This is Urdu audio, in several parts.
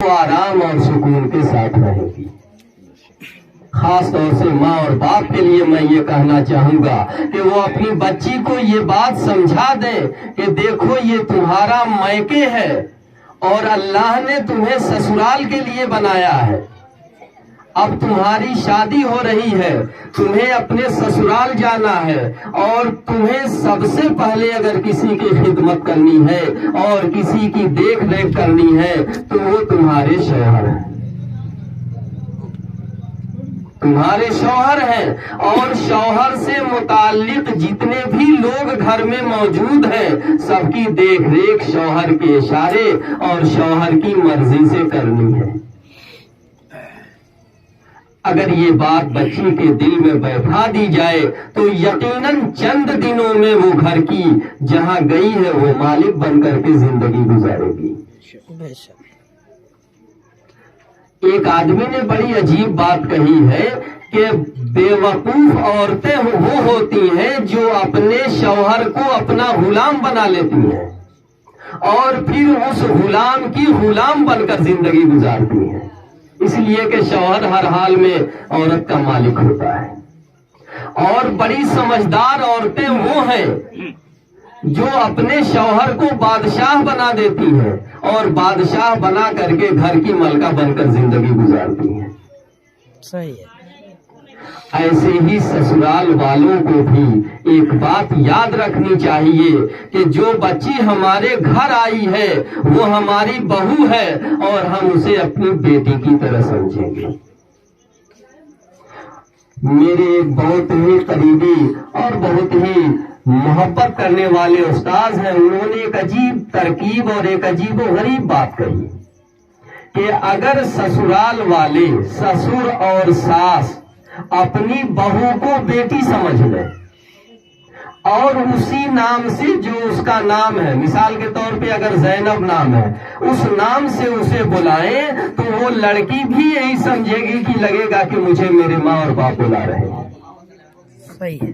وہ آرام اور سکون کے ساتھ رہے گی۔ خاص طور سے ماں اور باپ کے لیے میں یہ کہنا چاہوں گا کہ وہ اپنی بچی کو یہ بات سمجھا دیں کہ دیکھو یہ تمہارا میکے ہے اور اللہ نے تمہیں سسرال کے لیے بنایا ہے۔ اب تمہاری شادی ہو رہی ہے، تمہیں اپنے سسرال جانا ہے، اور تمہیں سب سے پہلے اگر کسی کی خدمت کرنی ہے اور کسی کی دیکھ ریکھ کرنی ہے تو وہ تمہارے شوہر ہیں، تمہارے شوہر ہیں۔ اور شوہر سے متعلق جتنے بھی لوگ گھر میں موجود ہیں سب کی دیکھ ریکھ شوہر کے اشارے اور شوہر کی مرضی سے کرنی ہے۔ اگر یہ بات بچی کے دل میں بیٹھا دی جائے تو یقیناً چند دنوں میں وہ گھر کی جہاں گئی ہے وہ مالک بن کر کے زندگی گزارے گی۔ ایک آدمی نے بڑی عجیب بات کہی ہے کہ بے وقوف عورتیں وہ ہوتی ہیں جو اپنے شوہر کو اپنا غلام بنا لیتی ہیں اور پھر اس غلام کی غلام بن کر زندگی گزارتی ہیں، اس لیے کہ شوہر ہر حال میں عورت کا مالک ہوتا ہے۔ اور بڑی سمجھدار عورتیں وہ ہیں جو اپنے شوہر کو بادشاہ بنا دیتی ہیں اور بادشاہ بنا کر کے گھر کی ملکہ بن کر زندگی گزارتی ہیں۔ صحیح ہے۔ ایسے ہی سسرال والوں کو بھی ایک بات یاد رکھنی چاہیے کہ جو بچی ہمارے گھر آئی ہے وہ ہماری بہو ہے اور ہم اسے اپنی بیٹی کی طرح سمجھیں گے۔ میرے ایک بہت ہی قریبی اور بہت ہی محبت کرنے والے استاذ ہیں، انہوں نے ایک عجیب ترکیب اور ایک عجیب و غریب بات کہی کہ اگر سسرال والے سسر اور ساس اپنی بہو کو بیٹی سمجھ لیں اور اسی نام سے جو اس کا نام ہے، مثال کے طور پہ اگر زینب نام ہے اس نام سے اسے بلائیں تو وہ لڑکی بھی یہی سمجھے گی کہ لگے گا کہ مجھے میرے ماں اور باپ بلا رہے ہیں۔ صحیح ہے۔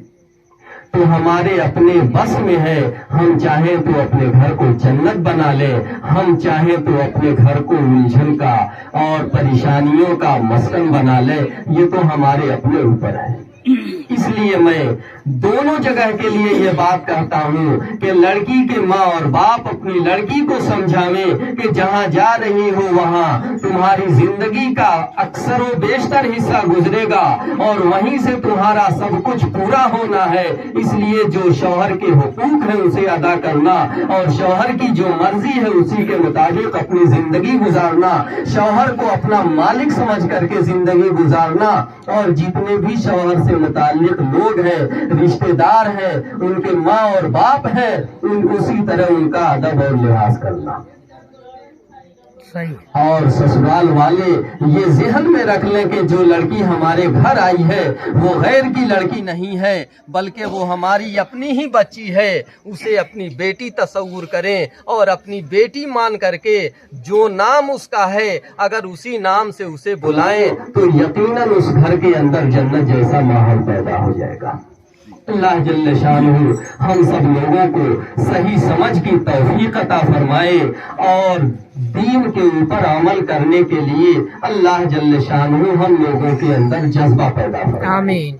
تو ہمارے اپنے بس میں ہے، ہم چاہیں تو اپنے گھر کو جنت بنا لیں، ہم چاہیں تو اپنے گھر کو الجھن کا اور پریشانیوں کا مسکن بنا لیں، یہ تو ہمارے اپنے اوپر ہے۔ اس لیے میں دونوں جگہ کے لیے یہ بات کہتا ہوں کہ لڑکی کے ماں اور باپ اپنی لڑکی کو سمجھاویں کہ جہاں جا رہی ہو وہاں تمہاری زندگی کا اکثر و بیشتر حصہ گزرے گا اور وہیں سے تمہارا سب کچھ پورا ہونا ہے، اس لیے جو شوہر کے حقوق ہیں اسے ادا کرنا اور شوہر کی جو مرضی ہے اسی کے مطابق اپنی زندگی گزارنا، شوہر کو اپنا مالک سمجھ کر کے زندگی گزارنا، اور جتنے بھی شوہر سے متعلق لوگ ہیں، رشتہ دار ہیں، ان کے ماں اور باپ ہیں، اسی طرح ان کا ادب اور لحاظ کرنا۔ اور سسرال والے یہ ذہن میں رکھ لیں کہ جو لڑکی ہمارے گھر آئی ہے وہ غیر کی لڑکی نہیں ہے بلکہ وہ ہماری اپنی ہی بچی ہے، اسے اپنی بیٹی تصور کریں اور اپنی بیٹی مان کر کے جو نام اس کا ہے اگر اسی نام سے اسے بلائیں تو یقیناً اس گھر کے اندر جنت جیسا ماحول پیدا ہو جائے گا۔ اللہ جل شانہ ہم سب لوگوں کو صحیح سمجھ کی توفیق عطا فرمائے اور دین کے اوپر عمل کرنے کے لیے اللہ جل شانہ ہم لوگوں کے اندر جذبہ پیدا فرمائے۔ آمین۔